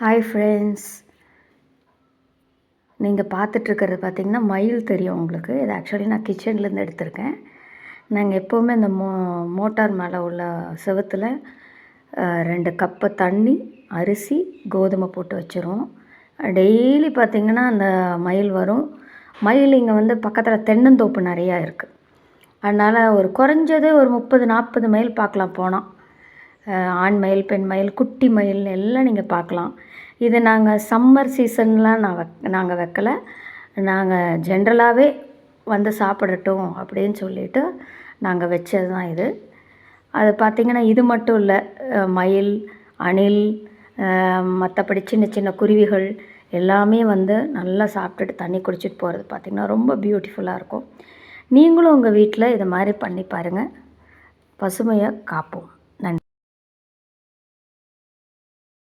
Hi friends, நீங்கள் பார்த்துட்ருக்கிறது பார்த்திங்கன்னா மயில் தெரியும் உங்களுக்கு. இது ஆக்சுவலி நான் கிச்சன்லேருந்து எடுத்திருக்கேன். நாங்கள் எப்போவுமே இந்த மோட்டார் மேலே உள்ள செவுத்தில் 2 கப்பு தண்ணி, அரிசி, கோதுமை போட்டு வச்சுருவோம். டெய்லி பார்த்திங்கன்னா அந்த மயில் வரும். மயில் இங்கே வந்து பக்கத்தில் தென்னந்தோப்பு நிறையா இருக்குது. அதனால் ஒரு குறைஞ்சது ஒரு 30-40 மயில் பார்க்கலாம் போனால். ஆண் மயில், பெண் மயில், குட்டி மயில் எல்லாம் நீங்கள் பார்க்கலாம். இது நாங்கள் சம்மர் சீசன்லாம் நாங்கள் வைக்கலை. நாங்கள் ஜென்ரலாகவே வந்து சாப்பிடட்டும் அப்படின்னு சொல்லிவிட்டு நாங்கள் வச்சது தான் இது. அது பார்த்திங்கன்னா இது மட்டும் இல்லை, மயில், அணில், மற்றபடி சின்ன சின்ன குருவிகள் எல்லாமே வந்து நல்லா சாப்பிட்டுட்டு தண்ணி குடிச்சிட்டு போகிறது பார்த்திங்கன்னா ரொம்ப பியூட்டிஃபுல்லாக இருக்கும். நீங்களும் உங்கள் வீட்டில் இதை மாதிரி பண்ணி பாருங்கள். பசுமையை காப்போம்.